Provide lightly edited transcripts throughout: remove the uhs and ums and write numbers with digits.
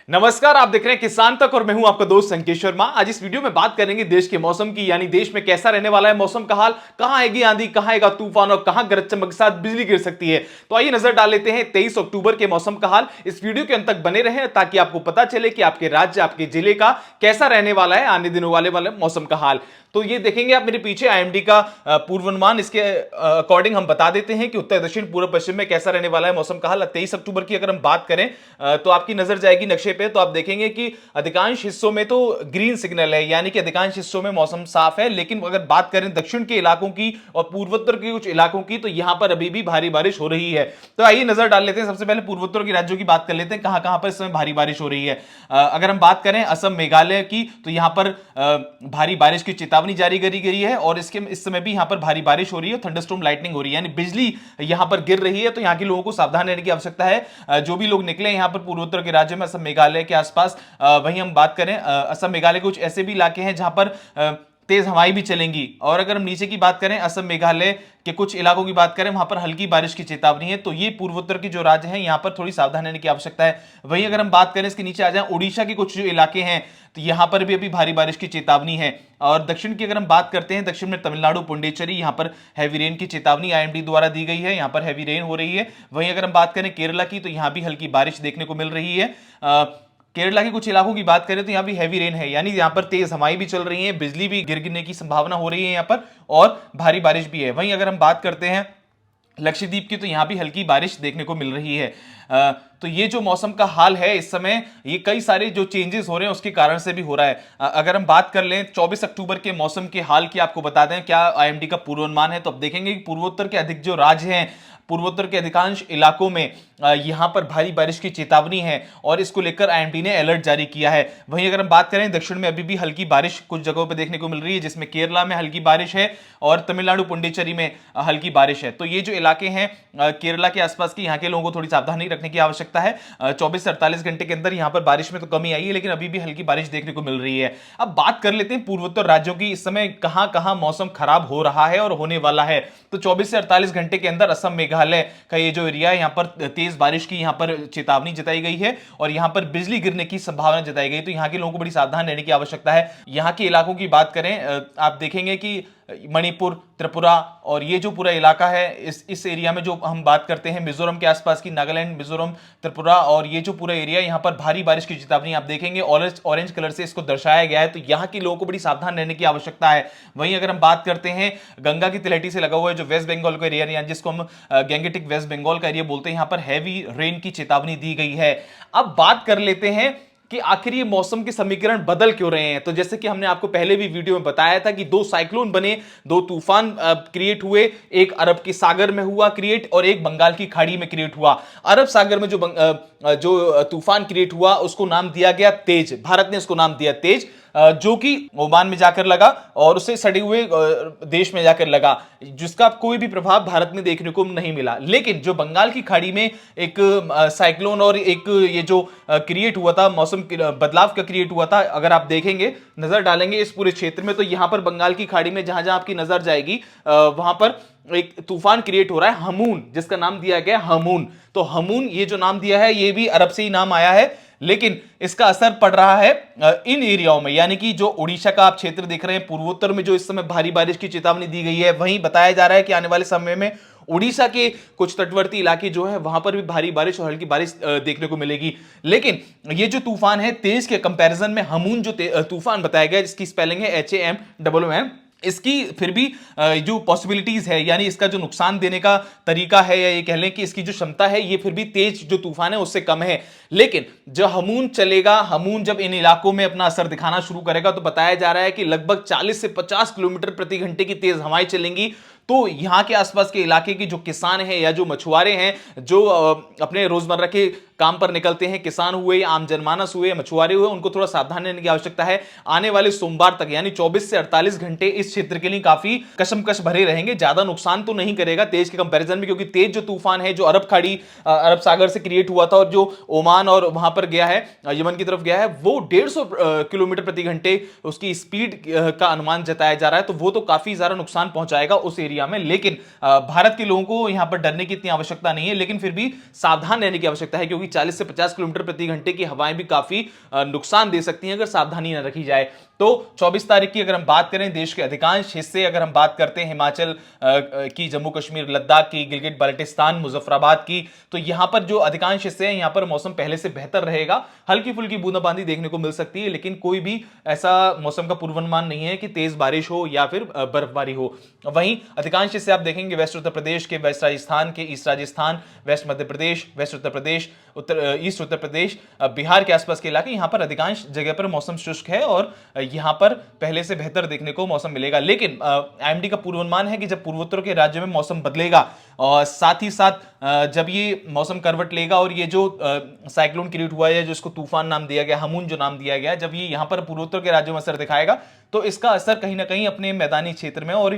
नमस्कार, आप देख रहे हैं किसान तक और मैं हूं आपका दोस्त संकेत शर्मा। आज इस वीडियो में बात करेंगे देश के मौसम की, यानी देश में कैसा रहने वाला है मौसम का हाल, कहां आएगी आंधी, कहां आएगा तूफान और कहां गरज चमक के साथ बिजली गिर सकती है। तो आइए नजर डाल लेते हैं 23 अक्टूबर के मौसम का हाल। इस वीडियो के अंत तक बने रहें ताकि आपको पता चले कि आपके राज्य, आपके जिले का कैसा रहने वाला है आने दिनों वाले मौसम का हाल। तो ये देखेंगे आप मेरे पीछे आईएमडी का पूर्वानुमान, इसके अकॉर्डिंग हम बता देते हैं कि उत्तर, दक्षिण, पूर्व, पश्चिम में कैसा रहने वाला है मौसम का हाल। 23 अक्टूबर की अगर हम बात करें तो आपकी नजर जाएगी नक्शे पे, तो आप देखेंगे कि अधिकांश हिस्सों में तो ग्रीन सिग्नल है, यानी कि अधिकांश हिस्सों में मौसम साफ है। लेकिन अगर बात करें दक्षिण के इलाकों की और पूर्वोत्तर के कुछ इलाकों की, तो यहां पर अभी भी भारी बारिश हो रही है। तो आइए नजर डाल लेते हैं। सबसे पहले पूर्वोत्तर के राज्यों की बात कर लेते हैं, कहां कहां पर इस समय भारी बारिश हो रही है। अगर हम बात करें असम, मेघालय की, तो यहां पर भारी बारिश की चेतावनी जारी करी गई है और इस समय भी यहां पर भारी बारिश हो रही है, थंडरस्टॉर्म लाइटनिंग हो रही है, यानी बिजली यहां पर गिर रही है। तो यहां के लोगों को सावधान रहने की आवश्यकता है। जो भी लोग निकले यहां पर पूर्वोत्तर के राज्य में, असम, मेघालय के आसपास, वहीं हम बात करें असम, मेघालय के कुछ ऐसे भी इलाके हैं जहां पर तेज हवाएं भी चलेंगी। और अगर हम नीचे की बात करें, असम, मेघालय के कुछ इलाकों की बात करें, वहां पर हल्की बारिश की चेतावनी है। तो ये पूर्वोत्तर की जो राज्य हैं, यहां पर थोड़ी सावधान रहने की आवश्यकता है। वहीं अगर हम बात करें, इसके नीचे आ जाए, उड़ीसा के कुछ जो इलाके हैं, तो यहां पर भी अभी भारी बारिश की चेतावनी है। और दक्षिण की अगर हम बात करते हैं, दक्षिण में तमिलनाडु, पुडुचेरी, यहां पर हैवी रेन की चेतावनी आईएमडी द्वारा दी गई है, यहां पर हैवी रेन हो रही है। वहीं अगर हम बात करें केरला की, तो यहां भी हल्की बारिश देखने को मिल रही है। केरला के कुछ इलाकों की बात करें तो यहां भी हैवी रेन है, यानी यहां पर तेज हवाएं भी चल रही हैं, बिजली भी गिरने की संभावना हो रही है यहां पर, और भारी बारिश भी है। वहीं अगर हम बात करते हैं लक्षद्वीप की, तो यहां भी हल्की बारिश देखने को मिल रही है। तो ये जो मौसम का हाल है इस समय, ये कई सारे जो चेंजेस हो रहे हैं उसके कारण से भी हो रहा है। अगर हम बात कर लें 24 अक्टूबर के मौसम के हाल की, आपको बता दें क्या आईएमडी का पूर्वानुमान है, तो अब देखेंगे कि पूर्वोत्तर के अधिक जो राज्य हैं, पूर्वोत्तर के अधिकांश इलाकों में यहां पर भारी बारिश की चेतावनी है और इसको लेकर आईएमडी ने अलर्ट जारी किया है। वहीं अगर हम बात करें, दक्षिण में अभी भी हल्की बारिश कुछ जगहों पर देखने को मिल रही है, जिसमें केरला में हल्की बारिश है और तमिलनाडु, पुडुचेरी में हल्की बारिश है। तो ये जो इलाके हैं केरला के आसपास के, यहाँ के लोगों को थोड़ी सावधानी रखने की आवश्यकता है। 24 से 48 घंटे के अंदर यहां पर बारिश में तो कमी आई है, लेकिन अभी भी हल्की बारिश देखने को मिल रही है। अब बात कर लेते हैं पूर्वोत्तर राज्यों की, इस समय कहां कहां मौसम खराब हो रहा है और होने वाला है। तो 24 से 48 घंटे के अंदर असम, मेघालय का ये जो एरिया है, यहां पर तेज बारिश की यहां पर चेतावनी जताई गई है और यहां पर बिजली गिरने की संभावना जताई गई। तो यहां के लोगों को बड़ी सावधान रहने की आवश्यकता है। यहां के इलाकों की बात करें, आप देखेंगे कि मणिपुर, त्रिपुरा और ये जो पूरा इलाका है, इस एरिया में जो हम बात करते हैं मिजोरम के आसपास की, नागालैंड, मिजोरम, त्रिपुरा और ये जो पूरा एरिया, यहां पर भारी बारिश की चेतावनी आप देखेंगे, ऑरेंज कलर से इसको दर्शाया गया है। तो यहां के लोगों को बड़ी सावधान रहने की आवश्यकता है। वहीं अगर हम बात करते हैं गंगा की तलहटी से लगा हुआ है जो वेस्ट बंगाल का एरिया, जिसको हम गैंगेटिक वेस्ट बंगाल का एरिया बोलते हैं, यहां पर हैवी रेन की चेतावनी दी गई है। अब बात कर लेते हैं कि आखिर ये मौसम के समीकरण बदल क्यों रहे हैं। तो जैसे कि हमने आपको पहले भी वीडियो में बताया था कि दो साइक्लोन बने, दो तूफान क्रिएट हुए, एक अरब के सागर में हुआ क्रिएट और एक बंगाल की खाड़ी में क्रिएट हुआ। अरब सागर में जो तूफान क्रिएट हुआ उसको नाम दिया गया तेज, भारत ने उसको नाम दिया तेज, जो कि ओमान में जाकर लगा और उससे सटे हुए देश में जाकर लगा, जिसका कोई भी प्रभाव भारत में देखने को नहीं मिला। लेकिन जो बंगाल की खाड़ी में एक साइक्लोन और एक ये जो क्रिएट हुआ था, मौसम बदलाव का क्रिएट हुआ था, अगर आप देखेंगे, नजर डालेंगे इस पूरे क्षेत्र में, तो यहां पर बंगाल की खाड़ी में जहां जहां आपकी नजर जाएगी वहां पर एक तूफान क्रिएट हो रहा है हमून, जिसका नाम दिया गया हमून। तो हमून ये जो नाम दिया है ये भी अरब से ही नाम आया है, लेकिन इसका असर पड़ रहा है इन एरियाओं में, यानी कि जो उड़ीसा का आप क्षेत्र देख रहे हैं, पूर्वोत्तर में जो इस समय भारी बारिश की चेतावनी दी गई है, वहीं बताया जा रहा है कि आने वाले समय में उड़ीसा के कुछ तटवर्ती इलाके जो है वहां पर भी भारी बारिश और हल्की बारिश देखने को मिलेगी। लेकिन ये जो तूफान है तेज के कंपैरिजन में हमून जो तूफान बताया गया, जिसकी स्पेलिंग है HAMOON, इसकी फिर भी जो पॉसिबिलिटीज है, यानी इसका जो नुकसान देने का तरीका है, या ये कह लें कि इसकी जो क्षमता है, ये फिर भी तेज जो तूफान है उससे कम है। लेकिन जो हमून चलेगा, हमून जब इन इलाकों में अपना असर दिखाना शुरू करेगा, तो बताया जा रहा है कि लगभग 40 से 50 किलोमीटर प्रति घंटे की तेज हवाएं चलेंगी। तो यहां के आसपास के इलाके के जो किसान हैं या जो मछुआरे हैं, जो अपने रोजमर्रा के काम पर निकलते हैं, किसान हुए या आम जनमानस हुए, मछुआरे हुए, उनको थोड़ा सावधान रहने की आवश्यकता है। आने वाले सोमवार तक, यानी 24 से 48 घंटे इस क्षेत्र के लिए काफी कशमकश भरे रहेंगे। ज्यादा नुकसान तो नहीं करेगा तेज के कंपैरिजन में, क्योंकि तेज जो तूफान है जो अरब खाड़ी, अरब सागर से क्रिएट हुआ था और जो ओमान और वहां पर गया है, यमन की तरफ गया है, वो 150 किलोमीटर प्रति घंटे उसकी स्पीड का अनुमान जताया जा रहा है। तो वो तो काफी ज्यादा नुकसान पहुंचाएगा उस एरिया एरिया में, लेकिन भारत के लोगों को यहां पर डरने की इतनी आवश्यकता नहीं है, लेकिन फिर भी सावधान रहने की आवश्यकता है, क्योंकि 40 से 50 किलोमीटर प्रति घंटे की हवाएं भी काफी नुकसान दे सकती हैं अगर सावधानी न रखी जाए। तो 24 तारीख की अगर हम बात करें, देश के अधिकांश हिस्से, अगर हम बात करते हैं हिमाचल की, जम्मू कश्मीर, लद्दाख की, गिलगित बाल्टिस्तान, मुजफ्फराबाद की, तो यहां पर जो अधिकांश हिस्से हैं यहां पर मौसम पहले से बेहतर रहेगा। हल्की फुल्की बूंदाबांदी देखने को मिल सकती है, लेकिन कोई भी ऐसा मौसम का पूर्वानुमान नहीं है कि तेज बारिश हो या फिर बर्फबारी हो। वहीं अधिकांश हिस्से आप देखेंगे वेस्ट उत्तर प्रदेश के, वेस्ट राजस्थान के, east Rajasthan, waste Madhya Pradesh, waste Uttar Pradesh, east Uttar Pradesh, Bihar के आसपास के इलाके, यहां पर अधिकांश जगह पर मौसम शुष्क है और यहां पर पहले से बेहतर देखने को मौसम मिलेगा। लेकिन आईएमडी का पूर्वानुमान है कि जब पूर्वोत्तर के राज्यों में मौसम बदलेगा और साथ ही साथ जब ये मौसम करवट लेगा और ये जो साइक्लोन क्रिएट हुआ है, जो इसको तूफान नाम दिया गया, हमून जो नाम दिया गया, जब ये यहां पर पूर्वोत्तर के राज्यों में असर दिखाएगा तो इसका असर कहीं ना कहीं अपने मैदानी क्षेत्र में और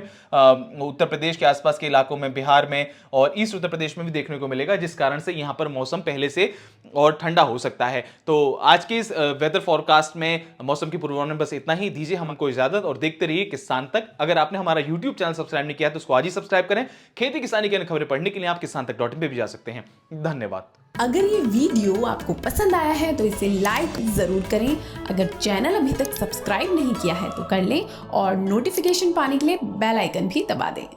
उत्तर प्रदेश के आसपास के इलाकों में, बिहार में और ईस्ट उत्तर प्रदेश में भी देखने को मिलेगा, जिस कारण से यहां पर मौसम पहले से और ठंडा हो सकता है। तो आज के इस वेदर फॉरकास्ट में मौसम की पूर्वानुमान में बस इतना ही। दीजिए हमको इजाजत और देखते रहिए किसान तक। अगर आपने हमारा यूट्यूब चैनल सब्सक्राइब नहीं किया तो उसको आज ही सब्सक्राइब करें। खेती किसानी की अन्य खबरें पढ़ने के लिए आप kisantak.in पे भी जा सकते हैं। धन्यवाद। अगर ये वीडियो आपको पसंद आया है तो इसे लाइक जरूर करें। अगर चैनल अभी तक सब्सक्राइब नहीं किया है तो कर लें और नोटिफिकेशन पाने के लिए बेल आइकन भी दबा दें।